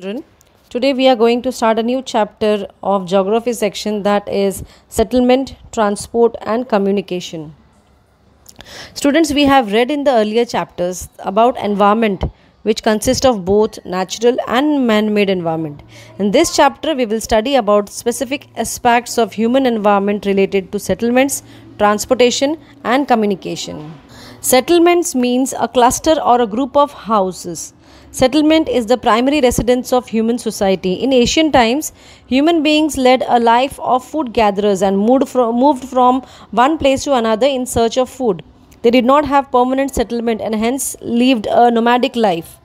Children. Today we are going to start a new chapter of geography section, that is settlement, transport and communication. Students, we have read in the earlier chapters about environment, which consists of both natural and man-made environment. In this chapter we will study about specific aspects of human environment related to settlements, transportation and communication. Settlements means a cluster or a group of houses. Settlement is the primary residence of human society. In ancient times, human beings led a life of food gatherers and moved from one place to another in search of food. They did not have permanent settlement and hence lived a nomadic life.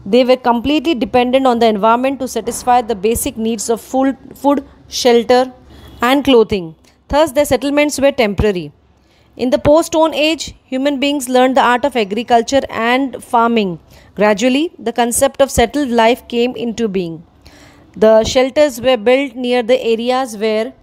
They were completely dependent on the environment to satisfy the basic needs of food, shelter, and clothing. Thus, their settlements were temporary. In the post-Stone Age, human beings learned the art of agriculture and farming. Gradually, the concept of settled life came into being. The shelters were built near the areas where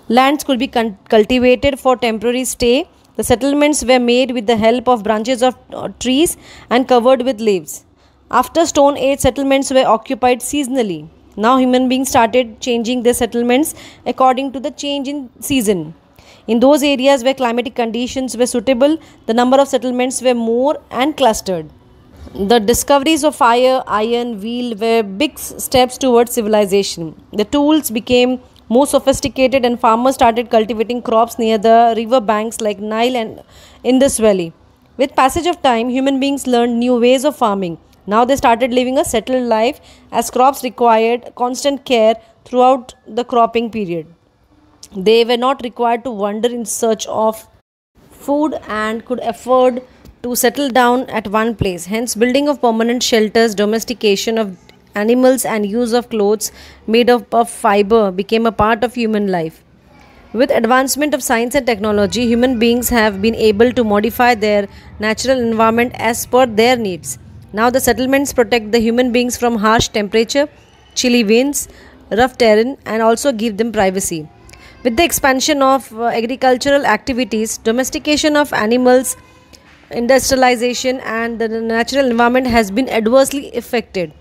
lands could be cultivated for temporary stay. The settlements were made with the help of branches of trees and covered with leaves. After Stone Age, settlements were occupied seasonally. Now, human beings started changing their settlements according to the change in season. In those areas where climatic conditions were suitable, the number of settlements were more and clustered. The discoveries of fire, iron, wheel were big steps towards civilization. The tools became more sophisticated and farmers started cultivating crops near the river banks like Nile and Indus Valley. With passage of time, human beings learned new ways of farming. Now they started living a settled life as crops required constant care throughout the cropping period. They were not required to wander in search of food and could afford to settle down at one place. Hence, building of permanent shelters, domestication of animals and use of clothes made up of fiber became a part of human life. With advancement of science and technology, human beings have been able to modify their natural environment as per their needs. Now the settlements protect the human beings from harsh temperature, chilly winds, rough terrain and also give them privacy. With the expansion of agricultural activities, domestication of animals, industrialization and the natural environment has been adversely affected.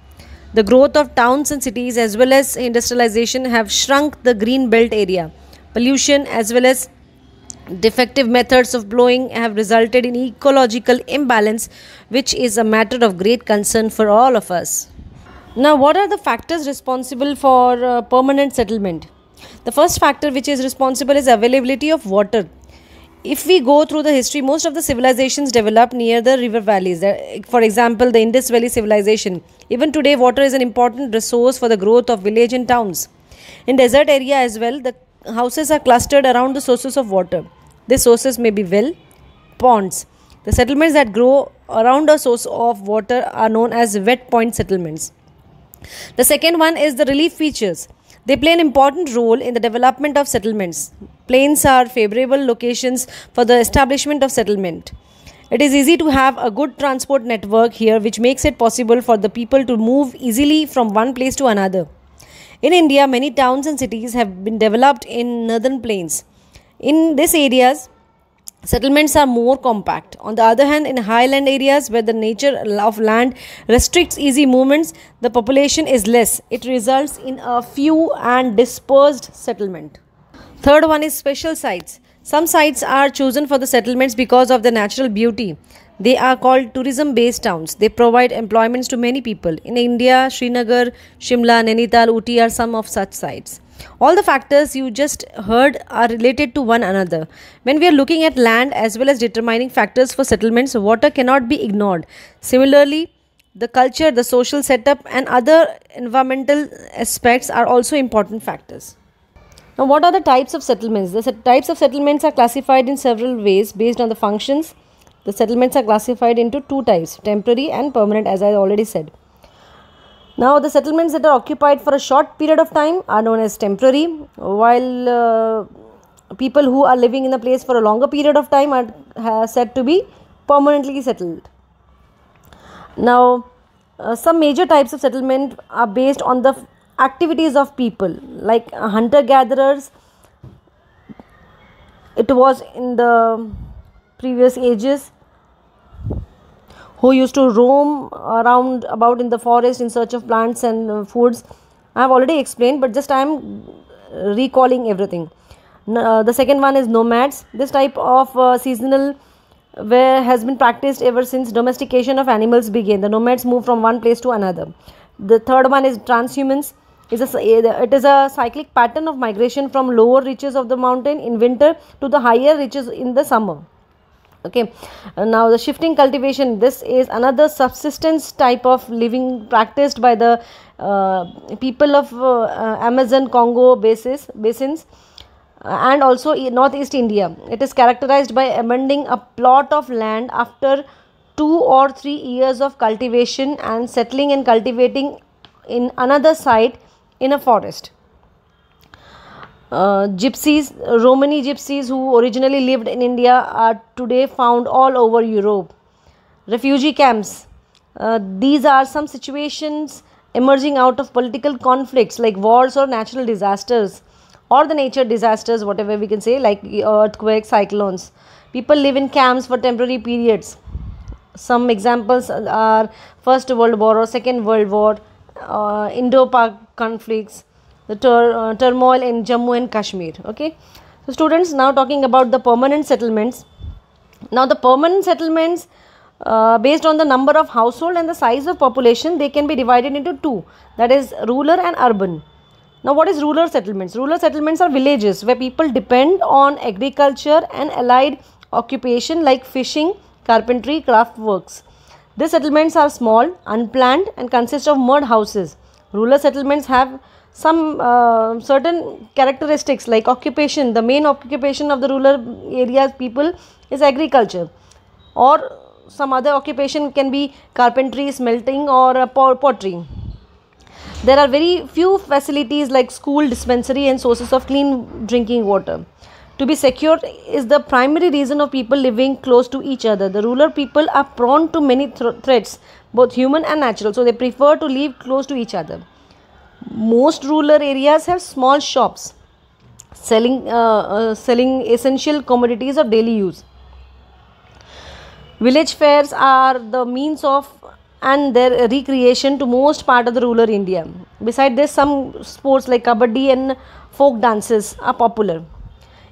The growth of towns and cities as well as industrialization have shrunk the green belt area. Pollution as well as defective methods of blowing have resulted in ecological imbalance, which is a matter of great concern for all of us. Now, what are the factors responsible for permanent settlement? The first factor which is responsible is availability of water. If we go through the history, most of the civilizations developed near the river valleys. For example, the Indus Valley civilization. Even today, water is an important resource for the growth of village and towns. In desert area as well, the houses are clustered around the sources of water. These sources may be well, ponds. The settlements that grow around a source of water are known as wet point settlements. The second one is the relief features. They play an important role in the development of settlements. Plains are favorable locations for the establishment of settlement. It is easy to have a good transport network here, which makes it possible for the people to move easily from one place to another. In India, many towns and cities have been developed in northern plains. In these areas, settlements are more compact. On the other hand, in highland areas where the nature of land restricts easy movements, the population is less. It results in a few and dispersed settlement. Third one is special sites. Some sites are chosen for the settlements because of their natural beauty. They are called tourism-based towns. They provide employments to many people. In India, Srinagar, Shimla, Nainital, Ooty are some of such sites. All the factors you just heard are related to one another. When we are looking at land as well as determining factors for settlements, water cannot be ignored. Similarly, the culture, the social setup and other environmental aspects are also important factors. Now, what are the types of settlements? The types of settlements are classified in several ways based on the functions. The settlements are classified into two types, temporary and permanent, as I already said. Now, the settlements that are occupied for a short period of time are known as temporary, while people who are living in a place for a longer period of time are said to be permanently settled. Now, some major types of settlement are based on the activities of people, like hunter-gatherers. It was in the previous ages. who used to roam around about in the forest in search of plants and foods. I have already explained, but just I am recalling everything. The second one is nomads. This type of seasonal where has been practiced ever since domestication of animals began. The nomads move from one place to another. The third one is transhumance. It is a cyclic pattern of migration from lower reaches of the mountain in winter to the higher reaches in the summer. Okay, now the shifting cultivation, this is another subsistence type of living practiced by the people of Amazon Congo basins and also northeast India. It is characterized by abandoning a plot of land after 2 or 3 years of cultivation and settling and cultivating in another site in a forest. Gypsies, Romani gypsies who originally lived in India are today found all over Europe. Refugee camps, these are some situations emerging out of political conflicts like wars or natural disasters, or the nature disasters, whatever we can say, like earthquakes, cyclones. People live in camps for temporary periods. Some examples are First World War or Second World War, Indo-Pak conflicts, the turmoil in Jammu and Kashmir. Okay, so students, now talking about the permanent settlements. Now the permanent settlements, based on the number of household and the size of population, they can be divided into two, that is rural and urban. Now what is rural settlements? Rural settlements are villages where people depend on agriculture and allied occupation like fishing, carpentry, craft works. These settlements are small, unplanned and consist of mud houses. Rural settlements have some certain characteristics like occupation. The main occupation of the rural areas people is agriculture, or some other occupation can be carpentry, smelting or pottery. There are very few facilities like school, dispensary and sources of clean drinking water. To be secure is the primary reason of people living close to each other. The rural people are prone to many threats, both human and natural, so they prefer to live close to each other. Most rural areas have small shops selling essential commodities of daily use. Village fairs are the means of and their recreation to most part of the rural India. Besides this, some sports like kabaddi and folk dances are popular.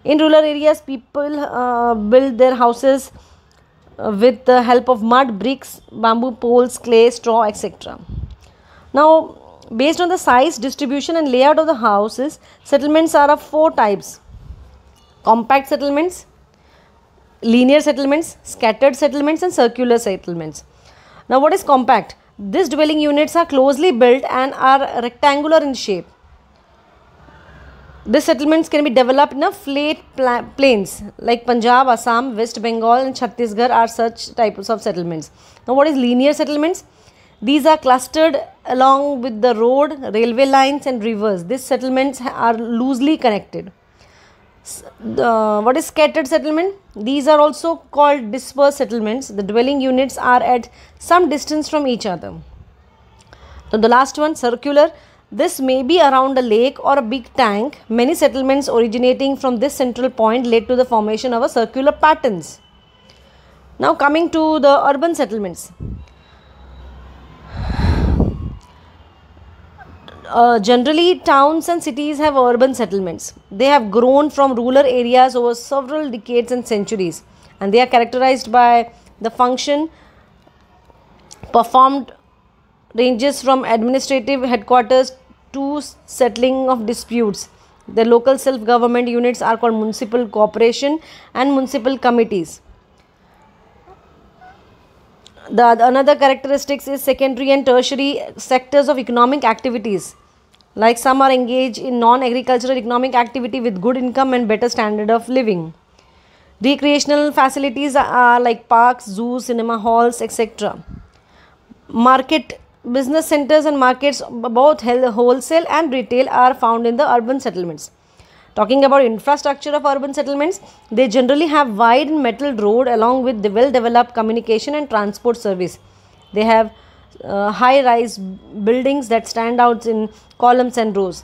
In rural areas, people build their houses with the help of mud, bricks, bamboo poles, clay, straw, etc. Now, based on the size, distribution and layout of the houses, settlements are of 4 types: compact settlements, linear settlements, scattered settlements and circular settlements. Now what is compact? These dwelling units are closely built and are rectangular in shape. These settlements can be developed in a flat plains like Punjab, Assam, West Bengal and Chhattisgarh are such types of settlements. Now what is linear settlements? These are clustered along with the road, railway lines and rivers. These settlements are loosely connected. What is scattered settlement? These are also called dispersed settlements. The dwelling units are at some distance from each other. Now the last one, circular. This may be around a lake or a big tank. Many settlements originating from this central point led to the formation of a circular patterns. Now coming to the urban settlements. Generally, towns and cities have urban settlements. They have grown from rural areas over several decades and centuries, and they are characterized by the function performed ranges from administrative headquarters to settling of disputes. The local self-government units are called municipal corporation and municipal committees. Another characteristics is secondary and tertiary sectors of economic activities. Like some are engaged in non-agricultural economic activity with good income and better standard of living. Recreational facilities are like parks, zoos, cinema halls, etc. Market business centers and markets, both wholesale and retail, are found in the urban settlements. Talking about infrastructure of urban settlements, they generally have wide and metal road along with the well-developed communication and transport service. They have high-rise buildings that stand out in columns and rows.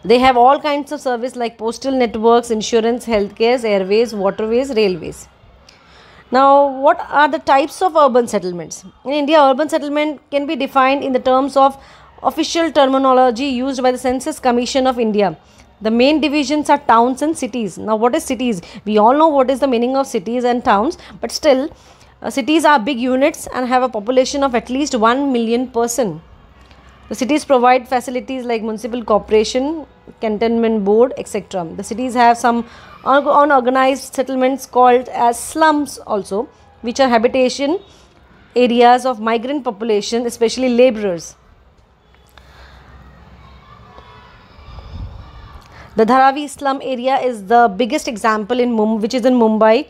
They have all kinds of service like postal networks, insurance, healthcare, airways, waterways, railways. Now, what are the types of urban settlements? In India, urban settlement can be defined in the terms of official terminology used by the Census Commission of India. The main divisions are towns and cities. Now, what is cities? We all know what is the meaning of cities and towns, but still, cities are big units and have a population of at least 1 million person. The cities provide facilities like municipal corporation, cantonment board, etc. The cities have some unorganized settlements called as slums also, which are habitation areas of migrant population, especially laborers. The Dharavi slum area is the biggest example in Mumbai, which is in Mumbai,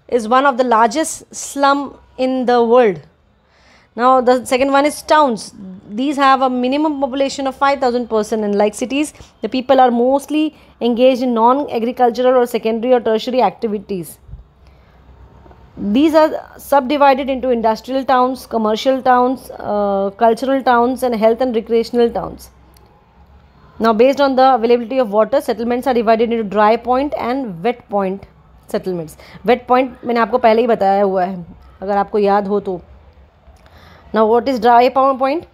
is one of the largest slum in the world. Now the second one is towns. These have a minimum population of 5,000 person, and like cities, the people are mostly engaged in non-agricultural or secondary or tertiary activities. These are subdivided into industrial towns, commercial towns, cultural towns, and health and recreational towns. Now, based on the availability of water, settlements are divided into dry point and wet point settlements. Wet point मैंने आपको पहले ही बताया हुआ है, अगर आपको याद हो तो. Now, what is dry point?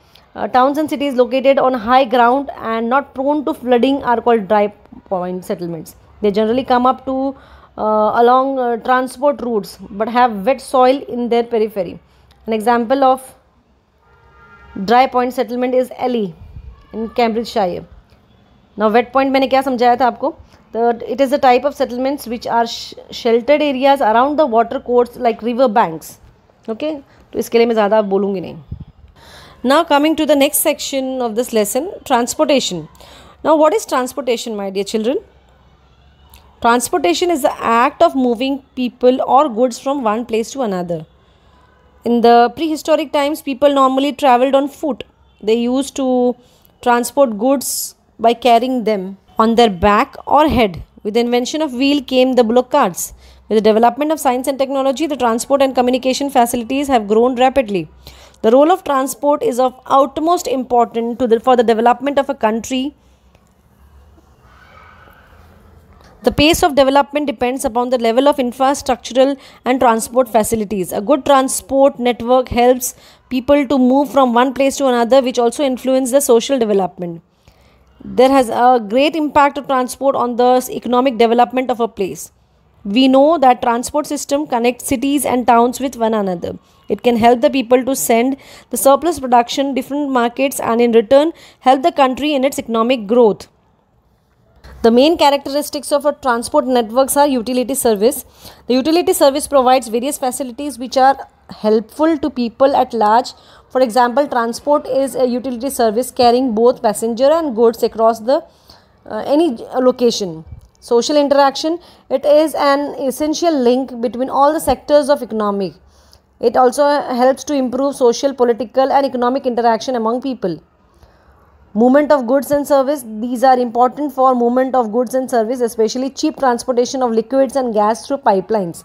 Towns and cities located on high ground and not prone to flooding are called dry point settlements. They generally come up to along transport routes but have wet soil in their periphery. An example of dry point settlement is Ely in Cambridgeshire. Now, wet point मैंने क्या समझाया था आपको? It is a type of settlements which are sheltered areas around the water courses like river banks. Okay, तो इसके लिए मैं ज़्यादा बोलूँगी नहीं. Now coming to the next section of this lesson, transportation. Now, what is transportation, my dear children? Transportation is the act of moving people or goods from one place to another. In the prehistoric times, people normally traveled on foot. They used to transport goods by carrying them on their back or head. With the invention of wheel came the bullock carts. With the development of science and technology, the transport and communication facilities have grown rapidly. The role of transport is of utmost importance for the development of a country. The pace of development depends upon the level of infrastructural and transport facilities. A good transport network helps people to move from one place to another, which also influences the social development. There has a great impact of transport on the economic development of a place. We know that transport system connects cities and towns with one another. It can help the people to send the surplus production different markets and in return help the country in its economic growth. The main characteristics of a transport networks are utility service. The utility service provides various facilities which are helpful to people at large. For example, transport is a utility service carrying both passenger and goods across the any location. Social interaction, it is an essential link between all the sectors of economy. It also helps to improve social, political and economic interaction among people. Movement of goods and service, these are important for movement of goods and service, especially cheap transportation of liquids and gas through pipelines.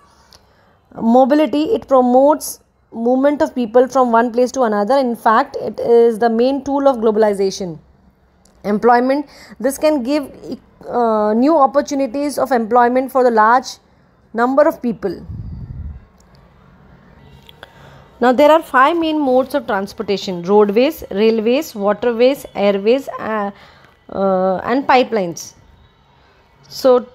Mobility, it promotes movement of people from one place to another. In fact, it is the main tool of globalization. Employment, this can give new opportunities of employment for the large number of people. Now, there are 5 main modes of transportation: roadways, railways, waterways, airways and pipelines. So,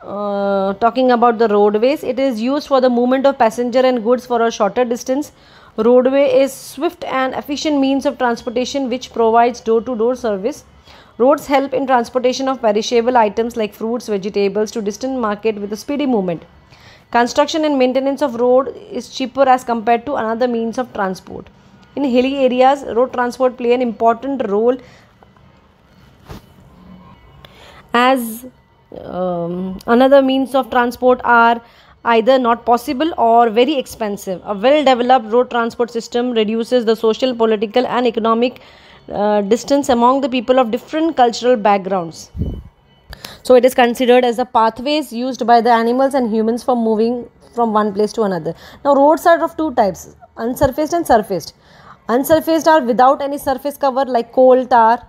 talking about the roadways, it is used for the movement of passenger and goods for a shorter distance. Roadway is swift and efficient means of transportation which provides door-to-door service. Roads help in transportation of perishable items like fruits, vegetables to distant market with a speedy movement. Construction and maintenance of road is cheaper as compared to another means of transport. In hilly areas, road transport play an important role as another means of transport are either not possible or very expensive. A well-developed road transport system reduces the social, political and economic distance among the people of different cultural backgrounds. So it is considered as the pathways used by the animals and humans for moving from one place to another. Now, roads are of two types, unsurfaced and surfaced. Unsurfaced are without any surface cover like coal tar,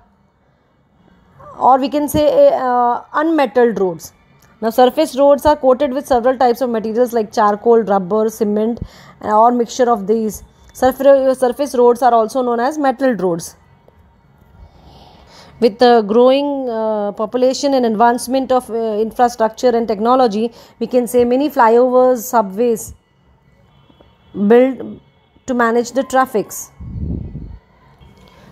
or we can say unmetalled roads. Now, surface roads are coated with several types of materials like charcoal, rubber, cement, or mixture of these. Surface roads are also known as metal roads. With the growing population and advancement of infrastructure and technology, we can say many flyovers, subways built to manage the traffics.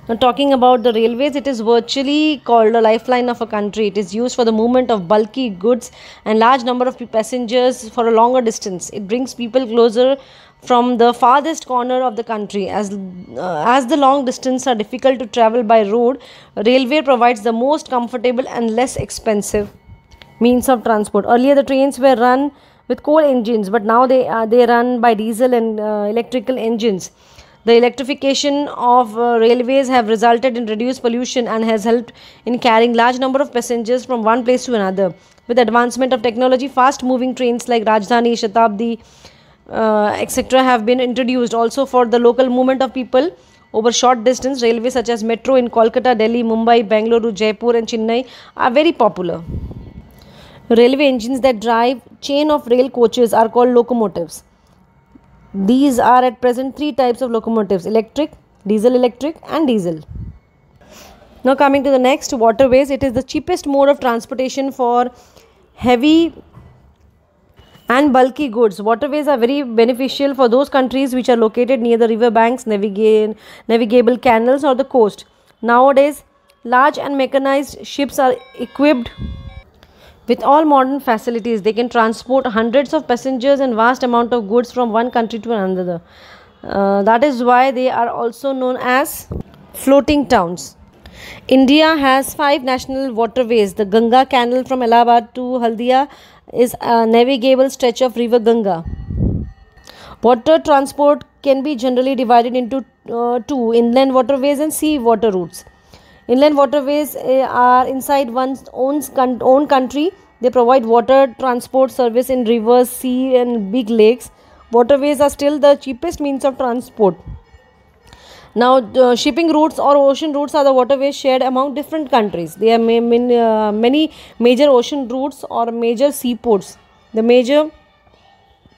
Now, talking about the railways, it is virtually called a lifeline of a country. It is used for the movement of bulky goods and large number of passengers for a longer distance. It brings people closer from the farthest corner of the country. As the long distance are difficult to travel by road, railway provides the most comfortable and less expensive means of transport. Earlier, the trains were run with coal engines, but now they run by diesel and electrical engines. The electrification of railways have resulted in reduced pollution and has helped in carrying large number of passengers from one place to another. With advancement of technology, fast-moving trains like Rajdhani, Shatabdi, etc. have been introduced. Also, for the local movement of people over short distance, railways such as metro in Kolkata, Delhi, Mumbai, Bangalore, Jaipur, and Chennai are very popular. Railway engines that drive chain of rail coaches are called locomotives. These are at present three types of locomotives: electric, diesel, and diesel. Now coming to the next, waterways. It is the cheapest mode of transportation for heavy and bulky goods. Waterways are very beneficial for those countries which are located near the river banks, navigable canals or the coast. Nowadays, large and mechanized ships are equipped with all modern facilities. They can transport hundreds of passengers and vast amount of goods from one country to another. That is why they are also known as floating towns. India has 5 national waterways. The Ganga Canal from Allahabad to Haldia is a navigable stretch of river Ganga. Water transport can be generally divided into two: inland waterways and sea water routes. Inland waterways are inside one's own country. They provide water transport service in rivers, sea and big lakes. Waterways are still the cheapest means of transport. Now, shipping routes or ocean routes are the waterways shared among different countries. There are many major ocean routes or major seaports. The major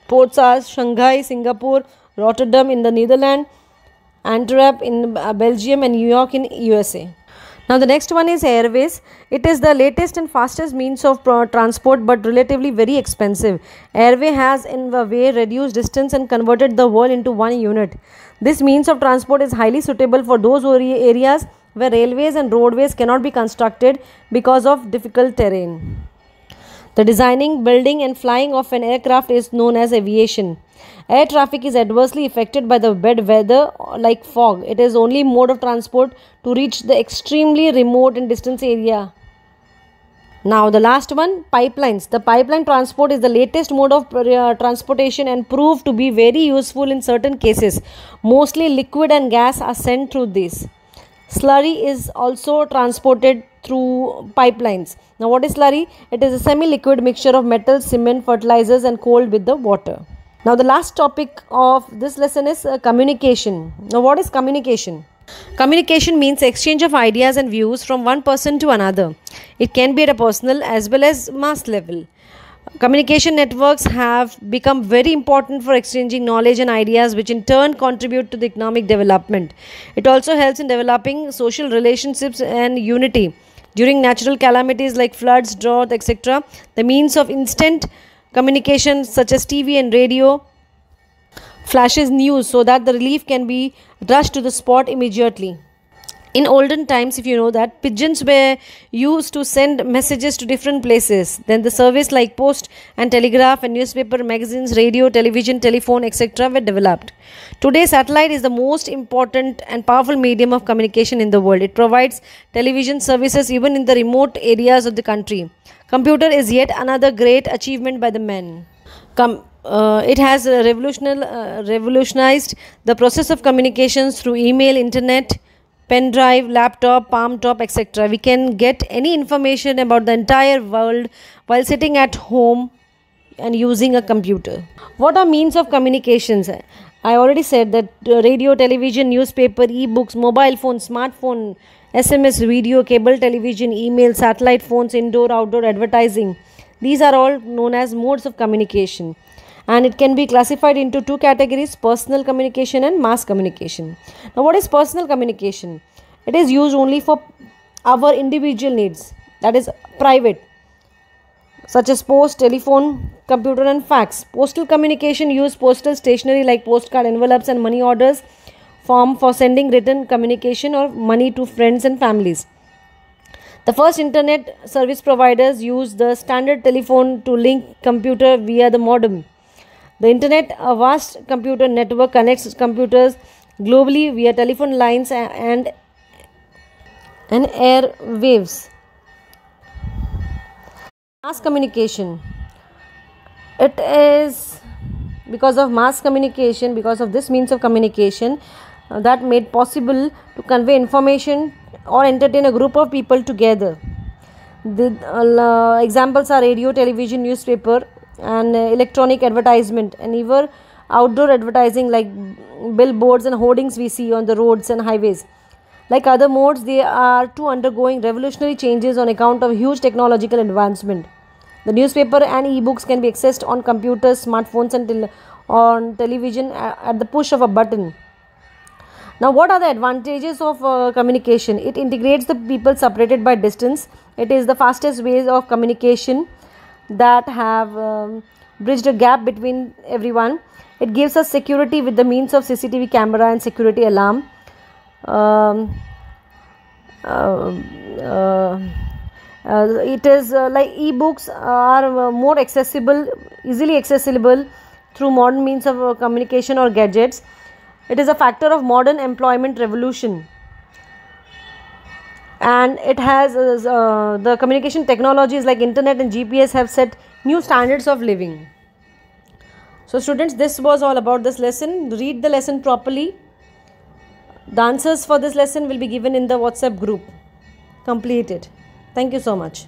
ports are Shanghai, Singapore, Rotterdam in the Netherlands, Antwerp in Belgium, and New York in USA. Now the next one is airways. It is the latest and fastest means of transport, but relatively very expensive. Airway has in a way reduced distance and converted the world into one unit. This means of transport is highly suitable for those areas where railways and roadways cannot be constructed because of difficult terrain. The designing, building and flying of an aircraft is known as aviation. Air traffic is adversely affected by the bad weather like fog. It is only mode of transport to reach the extremely remote and distant area. Now the last one, pipelines. The pipeline transport is the latest mode of transportation and proved to be very useful in certain cases. Mostly liquid and gas are sent through this. Slurry is also transported through pipelines. Now what is slurry? It is a semi-liquid mixture of metal, cement, fertilizers and cold with the water. Now the last topic of this lesson is communication. Now what is communication? Communication means exchange of ideas and views from one person to another. It can be at a personal as well as mass level. Communication networks have become very important for exchanging knowledge and ideas, which in turn contribute to the economic development. It also helps in developing social relationships and unity. During natural calamities like floods, drought, etc., the means of instant communication such as TV and radio flashes news so that the relief can be rushed to the spot immediately. In olden times, if you know that, pigeons were used to send messages to different places. Then the service like post and telegraph and newspaper, magazines, radio, television, telephone, etc. were developed. Today, satellite is the most important and powerful medium of communication in the world. It provides television services even in the remote areas of the country. Computer is yet another great achievement by the men. It has revolutionized the process of communications through email, internet, pen drive, laptop, palm top, etc. We can get any information about the entire world while sitting at home and using a computer. What are means of communications? I already said that radio, television, newspaper, e-books, mobile phone, smartphone, SMS, video, cable television, email, satellite phones, indoor, outdoor advertising. These are all known as modes of communication, and it can be classified into two categories: personal communication and mass communication. Now, what is personal communication? It is used only for our individual needs, that is private, such as post, telephone, computer, and fax. Postal communication use postal stationery like postcard, envelopes, and money orders form for sending written communication or money to friends and families. The first internet service providers used the standard telephone to link computer via the modem. The internet, a vast computer network, connects computers globally via telephone lines and air waves. Mass communication. It is because of mass communication, because of this means of communication, that made possible to convey information or entertain a group of people together. The examples are radio, television, newspaper, and electronic advertisement, and even outdoor advertising like billboards and hoardings we see on the roads and highways. Like other modes, they are too undergoing revolutionary changes on account of huge technological advancement. The newspaper and e-books can be accessed on computers, smartphones, and on television at the push of a button. Now, what are the advantages of communication? It integrates the people separated by distance. It is the fastest ways of communication that have bridged a gap between everyone. It gives us security with the means of CCTV camera and security alarm. It is like e-books are more accessible, easily accessible through modern means of communication or gadgets. It is a factor of modern employment revolution, and it has the communication technologies like internet and GPS have set new standards of living. So students, this was all about this lesson. Read the lesson properly. The answers for this lesson will be given in the WhatsApp group. Complete it. Thank you so much.